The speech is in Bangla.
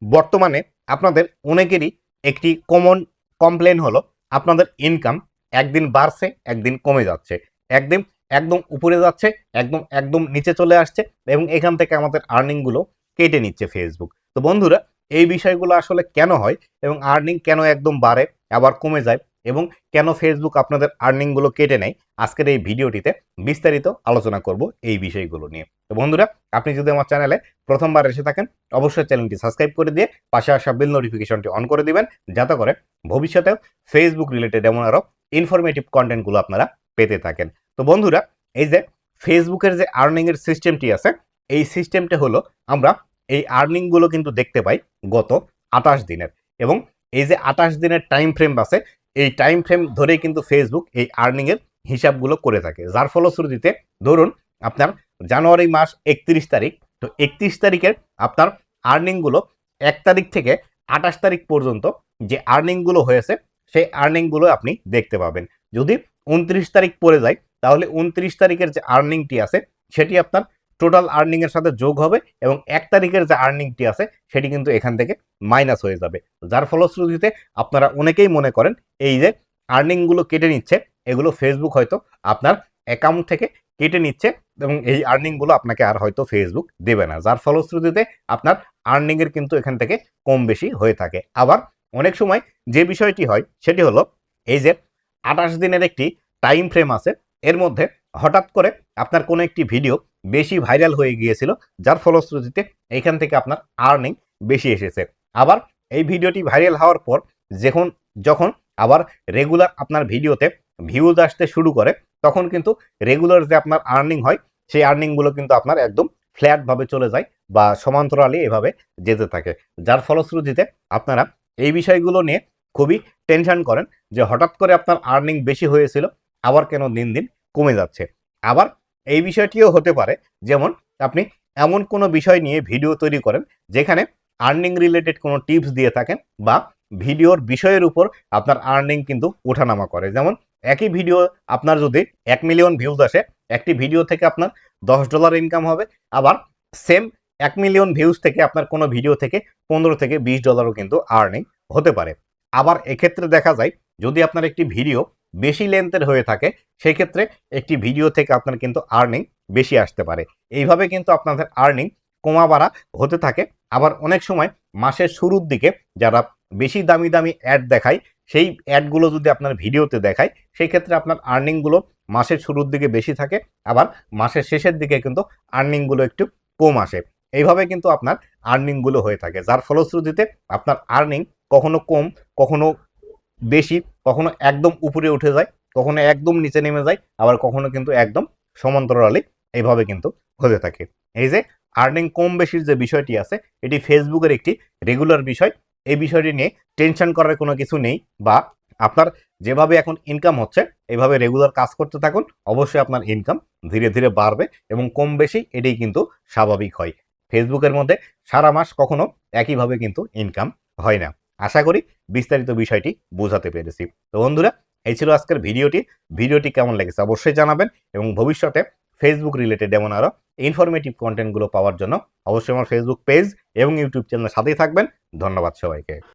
বর্তমানে আপনাদের অনেকেরই একটি কমন কমপ্লেন হলো আপনাদের ইনকাম একদিন বাড়ছে একদিন কমে যাচ্ছে, একদিন একদম উপরে যাচ্ছে, একদম একদম নিচে চলে আসছে এবং এখান থেকে আমাদের আর্নিংগুলো কেটে নিচ্ছে ফেসবুক। তো বন্ধুরা, এই বিষয়গুলো আসলে কেন হয় এবং আর্নিং কেন একদম বাড়ে আবার কমে যায় এবং কেন ফেসবুক আপনাদের আর্নিংগুলো কেটে নেয়, আজকের এই ভিডিওটিতে বিস্তারিত আলোচনা করব এই বিষয়গুলো নিয়ে। তো বন্ধুরা, আপনি যদি আমার চ্যানেলে প্রথমবার এসে থাকেন অবশ্যই চ্যানেলটি সাবস্ক্রাইব করে দিয়ে পাশে আসা বেল নোটিফিকেশনটি অন করে দিবেন, যাতে করে ভবিষ্যতেও ফেসবুক রিলেটেড এমন আরও ইনফরমেটিভ কন্টেন্টগুলো আপনারা পেতে থাকেন। তো বন্ধুরা, এই যে ফেসবুকের যে আর্নিংয়ের সিস্টেমটি আছে, এই সিস্টেমটা হলো আমরা এই আর্নিংগুলো কিন্তু দেখতে পাই গত 28 দিনের, এবং এই যে 28 দিনের টাইম ফ্রেম আছে, এই টাইম ফ্রেম ধরেই কিন্তু ফেসবুক এই আর্নিংয়ের হিসাবগুলো করে থাকে। যার ফলশ্রুতিতে ধরুন আপনার জানুয়ারি মাস 31 তারিখ, তো 31 তারিখের আপনার আর্নিংগুলো 1 তারিখ থেকে 28 তারিখ পর্যন্ত যে আর্নিংগুলো হয়েছে সেই আর্নিংগুলো আপনি দেখতে পাবেন। যদি 29 তারিখ পড়ে যায় তাহলে 29 তারিখের যে আর্নিংটি আছে সেটি আপনার টোটাল আর্নিং এর সাথে যোগ হবে এবং 1 তারিখের যে আর্নিংটি আছে সেটি কিন্তু এখান থেকে মাইনাস হয়ে যাবে। যার ফলশ্রুতিতে আপনারা অনেকেই মনে করেন এই যে আর্নিংগুলো কেটে নিচ্ছে, এগুলো ফেসবুক হয়তো আপনার অ্যাকাউন্ট থেকে কেটে নিচ্ছে এবং এই আর্নিংগুলো আপনাকে আর হয়তো ফেসবুক দেবে না। যার ফলশ্রুতিতে আপনার আর্নিংয়ের কিন্তু এখান থেকে কম বেশি হয়ে থাকে। আবার অনেক সময় যে বিষয়টি হয় সেটি হলো এই যে 28 দিনের একটি টাইম ফ্রেম আছে, এর মধ্যে হঠাৎ করে আপনার কোনো একটি ভিডিও বেশি ভাইরাল হয়ে গিয়েছিল, যার ফলশ্রুতিতে এইখান থেকে আপনার আর্নিং বেশি এসেছে। আবার এই ভিডিওটি ভাইরাল হওয়ার পর যখন আবার রেগুলার আপনার ভিডিওতে ভিউজ আসতে শুরু করে, তখন কিন্তু রেগুলার যে আপনার আর্নিং হয় সেই আর্নিংগুলো কিন্তু আপনার একদম ফ্ল্যাটভাবে চলে যায় বা সমান্তরালে এভাবে যেতে থাকে। যার ফলশ্রুতিতে আপনারা এই বিষয়গুলো নিয়ে খুবই টেনশন করেন যে হঠাৎ করে আপনার আর্নিং বেশি হয়েছিল আবার কেন দিন দিন কমে যাচ্ছে। আবার এই বিষয়টিও হতে পারে যেমন আপনি এমন কোনো বিষয় নিয়ে ভিডিও তৈরি করেন যেখানে আর্নিং রিলেটেড কোনো টিপস দিয়ে থাকেন বা ভিডিওর বিষয়ের উপর আপনার আর্নিং কিন্তু ওঠানামা করে। যেমন একই ভিডিও আপনার যদি 1 মিলিয়ন ভিউজ আসে, একটি ভিডিও থেকে আপনার $10 ইনকাম হবে। আবার সেম 1 মিলিয়ন ভিউজ থেকে আপনার কোনো ভিডিও থেকে 15 থেকে $20ও কিন্তু আর্নিং হতে পারে। আবার এক্ষেত্রে দেখা যায় যদি আপনার একটি ভিডিও বেশি লেন্থের হয়ে থাকে, সেই ক্ষেত্রে একটি ভিডিও থেকে আপনার কিন্তু আর্নিং বেশি আসতে পারে। এইভাবে কিন্তু আপনাদের আর্নিং কমা বাড়া হতে থাকে। আবার অনেক সময় মাসের শুরুর দিকে যারা বেশি দামি দামি অ্যাড দেখায়, সেই অ্যাডগুলো যদি আপনার ভিডিওতে দেখায়, সেই ক্ষেত্রে আপনার আর্নিংগুলো মাসের শুরুর দিকে বেশি থাকে, আবার মাসের শেষের দিকে কিন্তু আর্নিংগুলো একটু কম আসে। এইভাবে কিন্তু আপনার আর্নিংগুলো হয়ে থাকে, যার ফলশ্রুতিতে আপনার আর্নিং কখনো কম, কখনো বেশি, কখনো একদম উপরে উঠে যায়, কখনো একদম নিচে নেমে যায়, আবার কখনো কিন্তু একদম সমান্তরালে এইভাবে কিন্তু হতে থাকে। এই যে আর্নিং কম বেশির যে বিষয়টি আছে, এটি ফেসবুকের একটি রেগুলার বিষয়। এই বিষয়টি নিয়ে টেনশন করার কোনো কিছু নেই, বা আপনার যেভাবে এখন ইনকাম হচ্ছে এইভাবে রেগুলার কাজ করতে থাকুন, অবশ্যই আপনার ইনকাম ধীরে ধীরে বাড়বে এবং কম বেশি এটাই কিন্তু স্বাভাবিক হয়। ফেসবুকের মধ্যে সারা মাস কখনো একইভাবে কিন্তু ইনকাম হয় না। আশা করি বিস্তারিত বিষয়টি বোঝাতে পেরেছি। তো বন্ধুরা, এই ছিল আজকের ভিডিওটি কেমন লেগেছে অবশ্যই জানাবেন এবং ভবিষ্যতে ফেসবুক রিলেটেড এমন আরও ইনফরমেটিভ কন্টেন্টগুলো পাওয়ার জন্য অবশ্যই আমার ফেসবুক পেজ এবং ইউটিউব চ্যানেলের সাথেই থাকবেন। ধন্যবাদ সবাইকে।